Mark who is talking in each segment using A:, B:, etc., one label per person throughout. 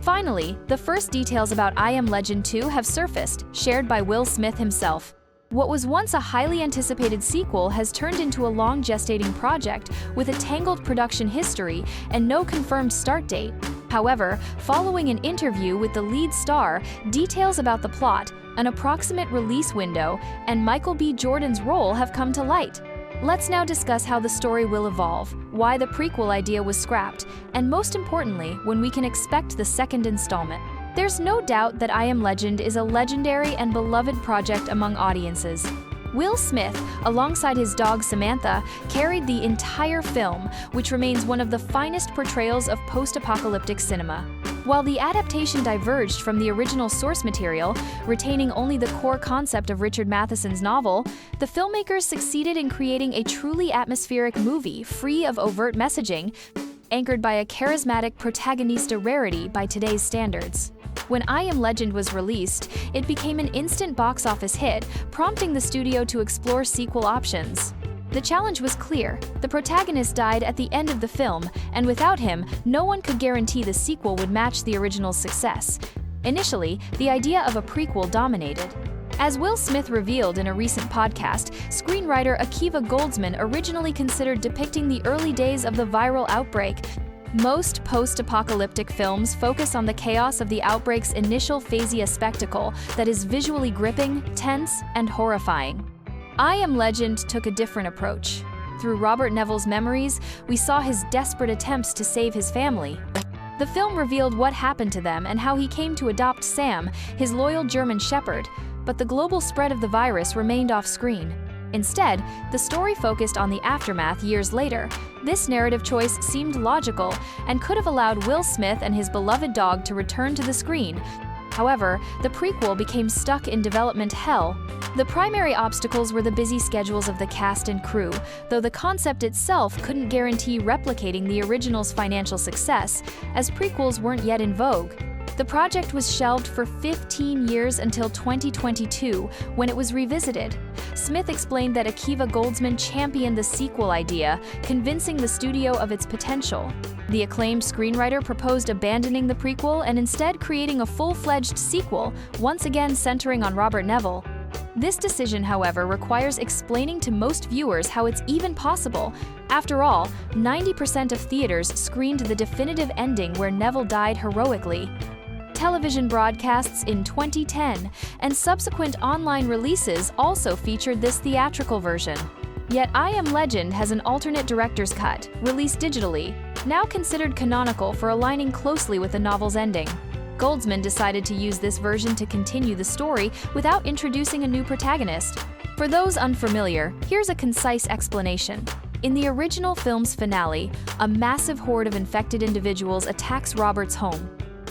A: Finally, the first details about I Am Legend 2 have surfaced, shared by Will Smith himself. What was once a highly anticipated sequel has turned into a long-gestating project with a tangled production history and no confirmed start date. However, following an interview with the lead star, details about the plot, an approximate release window, and Michael B. Jordan's role have come to light. Let's now discuss how the story will evolve, why the prequel idea was scrapped, and most importantly, when we can expect the second installment. There's no doubt that I Am Legend is a legendary and beloved project among audiences. Will Smith, alongside his dog Samantha, carried the entire film, which remains one of the finest portrayals of post-apocalyptic cinema. While the adaptation diverged from the original source material, retaining only the core concept of Richard Matheson's novel, the filmmakers succeeded in creating a truly atmospheric movie free of overt messaging, anchored by a charismatic protagonista rarity by today's standards. When I Am Legend was released, it became an instant box office hit, prompting the studio to explore sequel options. The challenge was clear. The protagonist died at the end of the film, and without him, no one could guarantee the sequel would match the original's success. Initially, the idea of a prequel dominated. As Will Smith revealed in a recent podcast, screenwriter Akiva Goldsman originally considered depicting the early days of the viral outbreak. Most post-apocalyptic films focus on the chaos of the outbreak's initial phasea spectacle that is visually gripping, tense, and horrifying. I Am Legend took a different approach. Through Robert Neville's memories, we saw his desperate attempts to save his family. The film revealed what happened to them and how he came to adopt Sam, his loyal German shepherd, but the global spread of the virus remained off-screen. Instead, the story focused on the aftermath years later. This narrative choice seemed logical and could have allowed Will Smith and his beloved dog to return to the screen. However, the prequel became stuck in development hell. The primary obstacles were the busy schedules of the cast and crew, though the concept itself couldn't guarantee replicating the original's financial success, as prequels weren't yet in vogue. The project was shelved for 15 years until 2022, when it was revisited. Smith explained that Akiva Goldsman championed the sequel idea, convincing the studio of its potential. The acclaimed screenwriter proposed abandoning the prequel and instead creating a full-fledged sequel, once again centering on Robert Neville. This decision, however, requires explaining to most viewers how it's even possible. After all, 90% of theaters screened the definitive ending where Neville died heroically. Television broadcasts in 2010 and subsequent online releases also featured this theatrical version. Yet I Am Legend has an alternate director's cut, released digitally, now considered canonical for aligning closely with the novel's ending. Goldsman decided to use this version to continue the story without introducing a new protagonist. For those unfamiliar, here's a concise explanation. In the original film's finale, a massive horde of infected individuals attacks Robert's home.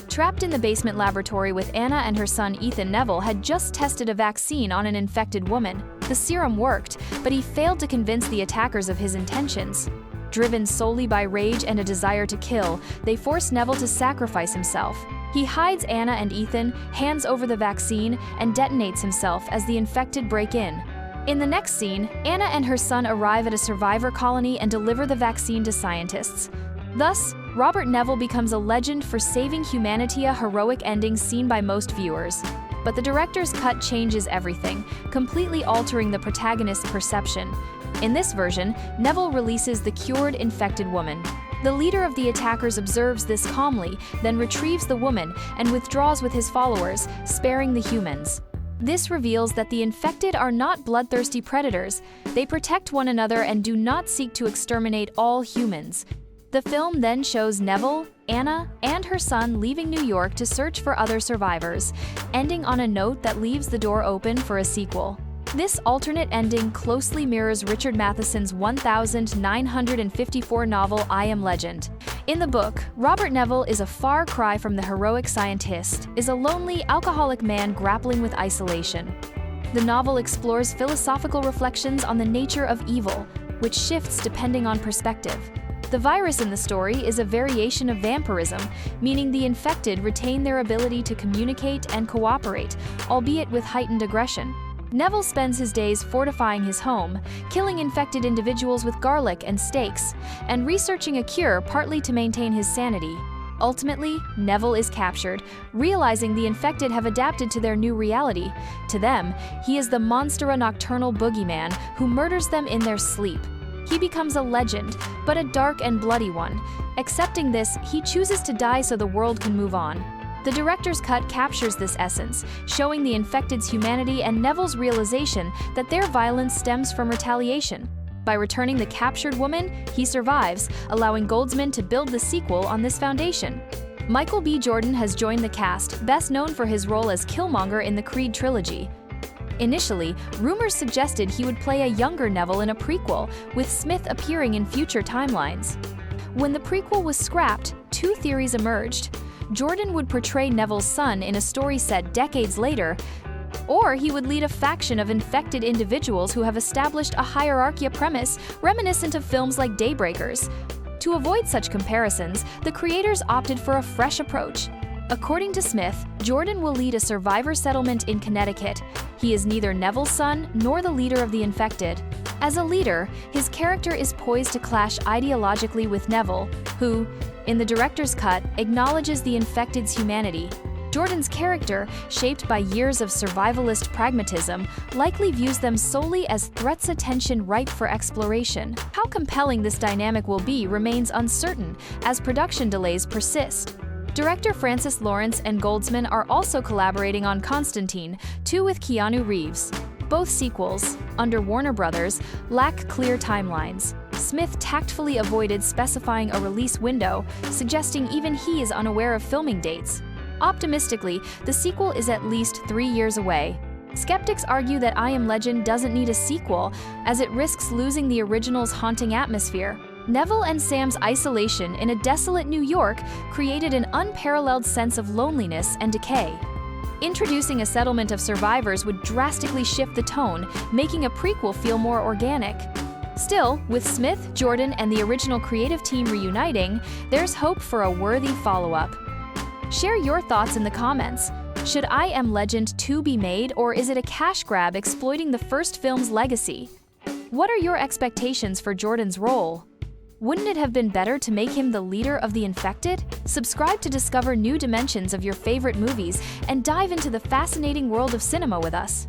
A: Trapped in the basement laboratory with Anna and her son Ethan, Neville had just tested a vaccine on an infected woman. The serum worked, but he failed to convince the attackers of his intentions. Driven solely by rage and a desire to kill, they force Neville to sacrifice himself. He hides Anna and Ethan, hands over the vaccine, and detonates himself as the infected break in. In the next scene, Anna and her son arrive at a survivor colony and deliver the vaccine to scientists. Thus, Robert Neville becomes a legend for saving humanity, a heroic ending seen by most viewers. But the director's cut changes everything, completely altering the protagonist's perception. In this version, Neville releases the cured, infected woman. The leader of the attackers observes this calmly, then retrieves the woman and withdraws with his followers, sparing the humans. This reveals that the infected are not bloodthirsty predators. They protect one another and do not seek to exterminate all humans. The film then shows Neville, Anna, and her son leaving New York to search for other survivors, ending on a note that leaves the door open for a sequel. This alternate ending closely mirrors Richard Matheson's 1954 novel I Am Legend. In the book, Robert Neville is a far cry from the heroic scientist, is a lonely, alcoholic man grappling with isolation. The novel explores philosophical reflections on the nature of evil, which shifts depending on perspective. The virus in the story is a variation of vampirism, meaning the infected retain their ability to communicate and cooperate, albeit with heightened aggression. Neville spends his days fortifying his home, killing infected individuals with garlic and steaks, and researching a cure partly to maintain his sanity. Ultimately, Neville is captured, realizing the infected have adapted to their new reality. To them, he is the monstera nocturnal boogeyman who murders them in their sleep. He becomes a legend, but a dark and bloody one. Accepting this, he chooses to die so the world can move on. The director's cut captures this essence, showing the infected's humanity and Neville's realization that their violence stems from retaliation. By returning the captured woman, he survives, allowing Goldsman to build the sequel on this foundation. Michael B. Jordan has joined the cast, best known for his role as Killmonger in the Creed trilogy. Initially, rumors suggested he would play a younger Neville in a prequel, with Smith appearing in future timelines. When the prequel was scrapped, two theories emerged. Jordan would portray Neville's son in a story set decades later, or he would lead a faction of infected individuals who have established a hierarchy premise reminiscent of films like Daybreakers. To avoid such comparisons, the creators opted for a fresh approach. According to Smith, Jordan will lead a survivor settlement in Connecticut. He is neither Neville's son nor the leader of the infected. As a leader, his character is poised to clash ideologically with Neville, who, in the director's cut, acknowledges the infected's humanity. Jordan's character, shaped by years of survivalist pragmatism, likely views them solely as threats, attention ripe for exploration. How compelling this dynamic will be remains uncertain, as production delays persist. Director Francis Lawrence and Goldsman are also collaborating on Constantine, 2 with Keanu Reeves. Both sequels, under Warner Brothers, lack clear timelines. Smith tactfully avoided specifying a release window, suggesting even he is unaware of filming dates. Optimistically, the sequel is at least 3 years away. Skeptics argue that I Am Legend doesn't need a sequel, as it risks losing the original's haunting atmosphere. Neville and Sam's isolation in a desolate New York created an unparalleled sense of loneliness and decay. Introducing a settlement of survivors would drastically shift the tone, making a prequel feel more organic. Still, with Smith, Jordan, and the original creative team reuniting, there's hope for a worthy follow-up. Share your thoughts in the comments. Should I Am Legend 2 be made, or is it a cash grab exploiting the first film's legacy? What are your expectations for Jordan's role? Wouldn't it have been better to make him the leader of the infected? Subscribe to discover new dimensions of your favorite movies and dive into the fascinating world of cinema with us.